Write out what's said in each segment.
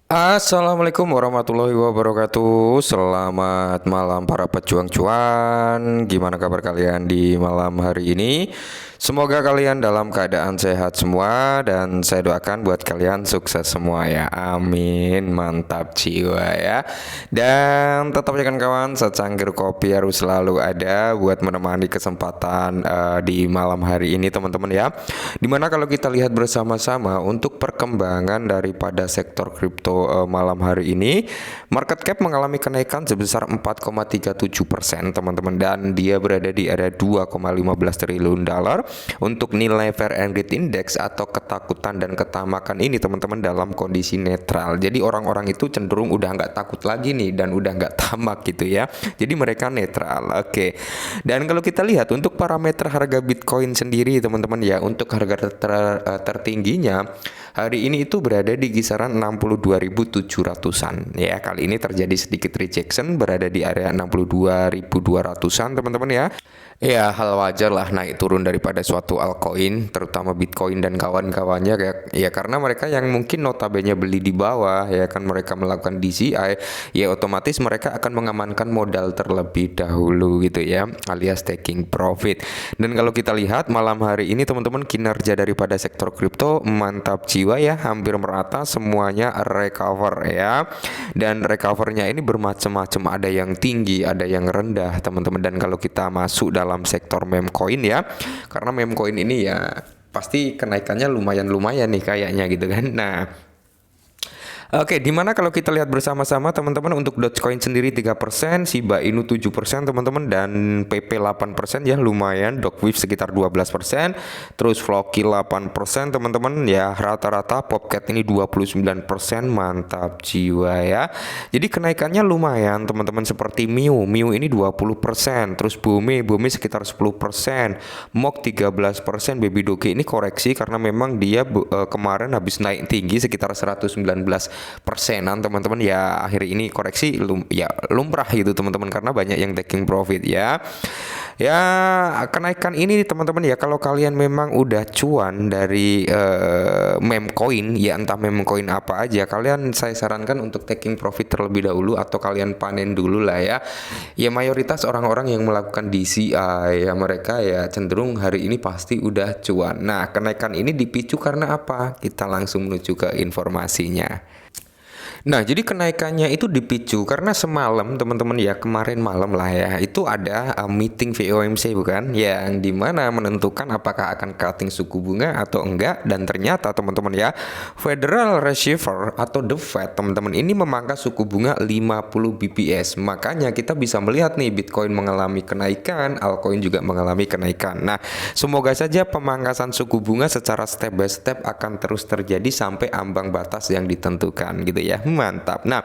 Assalamualaikum warahmatullahi wabarakatuh. Selamat malam para pejuang cuan. Gimana kabar kalian di malam hari ini? Semoga kalian dalam keadaan sehat semua dan saya doakan buat kalian sukses semua ya. Amin. Mantap jiwa ya. Dan tetap ya kan kawan, secangkir kopi harus selalu ada buat menemani kesempatan di malam hari ini teman-teman ya. Dimana kalau kita lihat bersama-sama untuk perkembangan daripada sektor kripto malam hari ini, market cap mengalami kenaikan sebesar 4,37% teman-teman, dan dia berada di area 2,15 triliun dolar. Untuk nilai Fear and Greed Index atau ketakutan dan ketamakan ini teman-teman dalam kondisi netral. Jadi orang-orang itu cenderung udah nggak takut lagi nih dan udah nggak tamak gitu ya. Jadi mereka netral. Oke. Dan kalau kita lihat untuk parameter harga Bitcoin sendiri teman-teman ya, untuk harga tertingginya hari ini itu berada di kisaran 62.700-an ya. Kali ini terjadi sedikit rejection, berada di area 62.200-an teman-teman ya. Ya, hal wajar lah naik turun daripada suatu altcoin, terutama Bitcoin dan kawan-kawannya ya karena mereka yang mungkin notabene beli di bawah ya kan, mereka melakukan DCI, ya otomatis mereka akan mengamankan modal terlebih dahulu gitu ya, alias taking profit. Dan kalau kita lihat malam hari ini teman-teman, kinerja daripada sektor kripto mantap jiwa ya, hampir merata semuanya recover ya. Dan recovernya ini bermacam-macam, ada yang tinggi, ada yang rendah teman-teman. Dan kalau kita masuk dalam sektor meme coin ya, karena meme coin ini ya pasti kenaikannya lumayan-lumayan nih kayaknya gitu kan. Nah, oke, dimana kalau kita lihat bersama-sama teman-teman, untuk Dogecoin sendiri 3%, Shiba Inu 7% teman-teman, dan PP 8% ya lumayan, Dogwifo sekitar 12%, terus Floki 8% teman-teman ya, rata-rata Popcat ini 29%, mantap jiwa ya. Jadi kenaikannya lumayan teman-teman, seperti Miu ini 20%, terus Bome sekitar 10%, Mok 13%, Baby Doge ini koreksi karena memang dia kemarin habis naik tinggi sekitar 119%an teman-teman ya, akhir ini koreksi lumrah gitu teman-teman, karena banyak yang taking profit ya. Ya, kenaikan ini teman-teman ya, kalau kalian memang udah cuan dari meme coin ya, entah meme coin apa aja, kalian saya sarankan untuk taking profit terlebih dahulu atau kalian panen dulu lah ya. Ya mayoritas orang-orang yang melakukan DCI ya, mereka ya cenderung hari ini pasti udah cuan. Nah, kenaikan ini dipicu karena apa? Kita langsung menuju ke informasinya. Nah, jadi kenaikannya itu dipicu karena semalam teman-teman ya, kemarin malam lah ya, itu ada meeting FOMC bukan, yang dimana menentukan apakah akan cutting suku bunga atau enggak. Dan ternyata teman-teman ya, Federal Reserve atau The Fed teman-teman ini memangkas suku bunga 50 bps. Makanya kita bisa melihat nih, Bitcoin mengalami kenaikan, altcoin juga mengalami kenaikan. Nah, semoga saja pemangkasan suku bunga secara step by step akan terus terjadi sampai ambang batas yang ditentukan gitu ya. Mantap. Nah,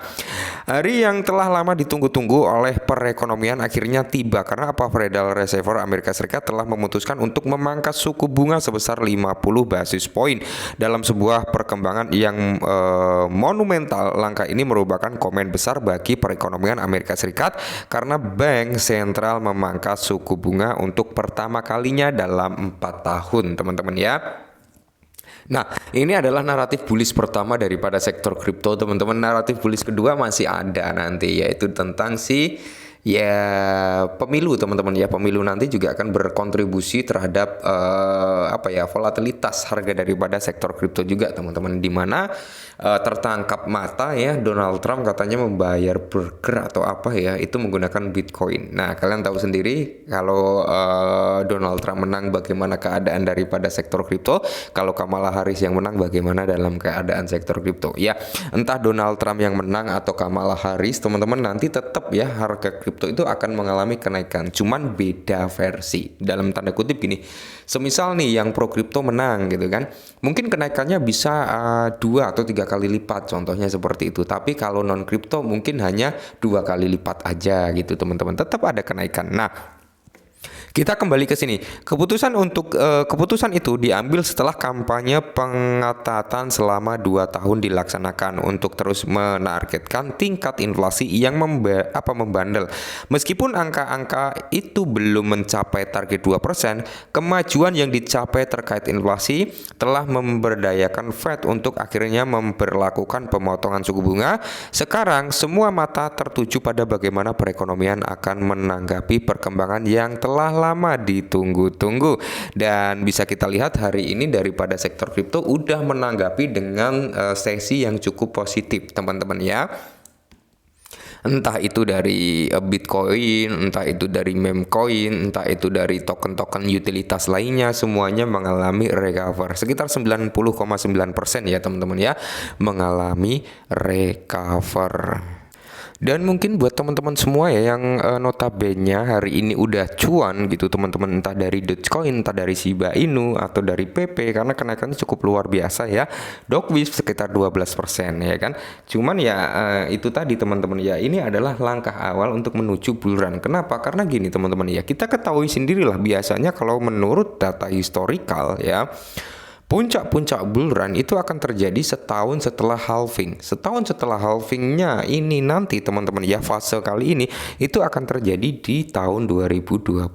hari yang telah lama ditunggu-tunggu oleh perekonomian akhirnya tiba, karena apa? Federal Reserve Amerika Serikat telah memutuskan untuk memangkas suku bunga sebesar 50 basis point dalam sebuah perkembangan yang monumental. Langkah ini merupakan komen besar bagi perekonomian Amerika Serikat karena bank sentral memangkas suku bunga untuk pertama kalinya dalam 4 tahun teman-teman ya. Nah, ini adalah naratif bullish pertama daripada sektor kripto, teman-teman. Naratif bullish kedua masih ada nanti, yaitu tentang pemilu, teman-teman ya. Pemilu nanti juga akan berkontribusi terhadap volatilitas harga daripada sektor kripto juga, teman-teman. Di mana tertangkap mata ya, Donald Trump katanya membayar burger atau apa ya, itu menggunakan Bitcoin. Nah, kalian tahu sendiri kalau Donald Trump menang bagaimana keadaan daripada sektor kripto, kalau Kamala Harris yang menang bagaimana dalam keadaan sektor kripto. Ya, entah Donald Trump yang menang atau Kamala Harris, teman-teman, nanti tetap ya harga kripto itu akan mengalami kenaikan, cuman beda versi. Dalam tanda kutip gini, semisal nih yang pro kripto menang gitu kan, mungkin kenaikannya bisa 2 atau 3 kali lipat, contohnya seperti itu. Tapi kalau non kripto mungkin hanya 2 kali lipat aja gitu teman-teman, tetap ada kenaikan. Nah, Kita kembali ke sini. Keputusan itu diambil setelah kampanye pengetatan selama 2 tahun dilaksanakan untuk terus menargetkan tingkat inflasi yang membandel. Meskipun angka-angka itu belum mencapai target 2%, kemajuan yang dicapai terkait inflasi telah memberdayakan Fed untuk akhirnya memberlakukan pemotongan suku bunga. Sekarang semua mata tertuju pada bagaimana perekonomian akan menanggapi perkembangan yang telah lama ditunggu-tunggu, dan bisa kita lihat hari ini daripada sektor kripto udah menanggapi dengan sesi yang cukup positif teman-teman ya. Entah itu dari Bitcoin, entah itu dari meme coin, entah itu dari token-token utilitas lainnya, semuanya mengalami recover sekitar 90,9% ya teman-teman ya, mengalami recover. Dan mungkin buat teman-teman semua ya yang notabene hari ini udah cuan gitu teman-teman, entah dari Dogecoin, entah dari Shiba Inu atau dari PP, karena kenaikannya cukup luar biasa ya. Dogwis sekitar 12% ya kan. Cuman ya itu tadi teman-teman ya, ini adalah langkah awal untuk menuju bull run. Kenapa? Karena gini teman-teman ya, kita ketahui sendirilah biasanya kalau menurut data historical ya, puncak-puncak bull run itu akan terjadi setahun setelah halving. Setahun setelah halvingnya ini nanti teman-teman ya, fase kali ini itu akan terjadi di tahun 2025.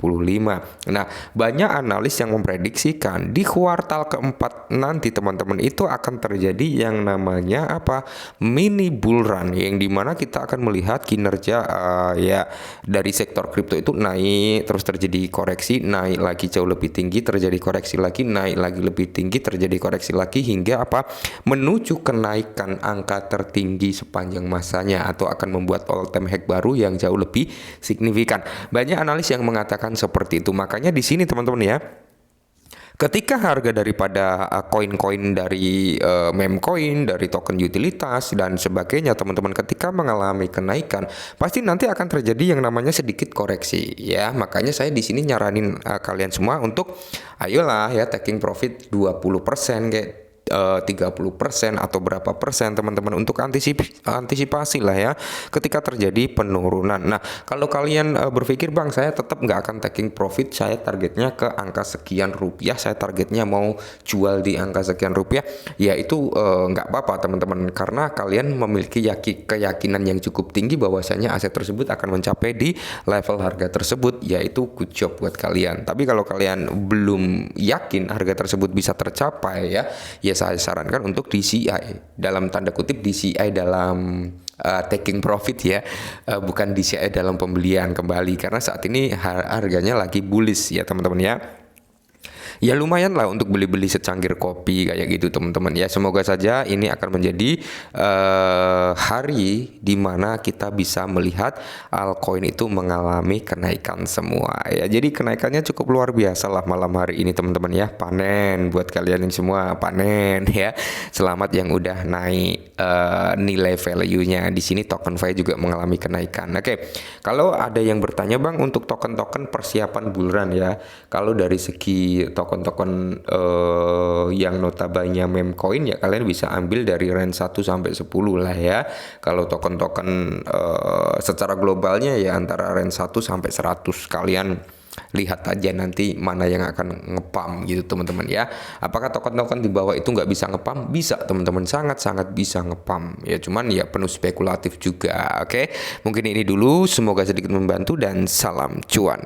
Nah, banyak analis yang memprediksikan di kuartal keempat nanti teman-teman itu akan terjadi yang namanya apa? Mini bull run, yang dimana kita akan melihat kinerja ya dari sektor kripto itu naik, terus terjadi koreksi, naik lagi jauh lebih tinggi, terjadi koreksi lagi, naik lagi lebih tinggi, terjadi koreksi lagi hingga apa? Menuju kenaikan angka tertinggi sepanjang masanya, atau akan membuat all time high baru yang jauh lebih signifikan. Banyak analis yang mengatakan seperti itu. Makanya di sini teman-teman ya, ketika harga daripada koin-koin dari meme coin, dari token utilitas dan sebagainya teman-teman, ketika mengalami kenaikan, pasti nanti akan terjadi yang namanya sedikit koreksi ya. Makanya saya di sini nyaranin kalian semua untuk ayolah ya taking profit 20% kayak 30% atau berapa persen teman-teman, untuk antisipasi lah ya ketika terjadi penurunan. Nah, kalau kalian berpikir bang saya tetap nggak akan taking profit, saya targetnya ke angka sekian rupiah, saya targetnya mau jual di angka sekian rupiah, ya itu nggak apa-apa teman-teman, karena kalian memiliki keyakinan yang cukup tinggi bahwasanya aset tersebut akan mencapai di level harga tersebut, yaitu good job buat kalian. Tapi kalau kalian belum yakin harga tersebut bisa tercapai ya saya sarankan untuk DCI, dalam tanda kutip DCI dalam taking profit ya, bukan DCI dalam pembelian kembali, karena saat ini harganya lagi bullish ya teman-teman ya. Ya lumayan lah untuk beli-beli secangkir kopi kayak gitu teman-teman ya. Semoga saja ini akan menjadi hari dimana kita bisa melihat altcoin itu mengalami kenaikan semua ya. Jadi kenaikannya cukup luar biasa lah malam hari ini teman-teman ya. Panen buat kalian yang semua, panen ya. Selamat yang udah naik nilai value-nya. Di sini TokenFi juga mengalami kenaikan. Oke, kalau ada yang bertanya bang untuk token-token persiapan bull run ya, kalau dari segi token-token yang notabene meme coin ya, kalian bisa ambil dari range 1 sampai 10 lah ya. Kalau token-token secara globalnya ya antara range 1 sampai 100. Kalian lihat aja nanti mana yang akan ngepam gitu teman-teman ya. Apakah token-token di bawah itu nggak bisa ngepam? Bisa teman-teman, sangat-sangat bisa ngepam ya, cuman ya penuh spekulatif juga. Oke, mungkin ini dulu, semoga sedikit membantu dan salam cuan.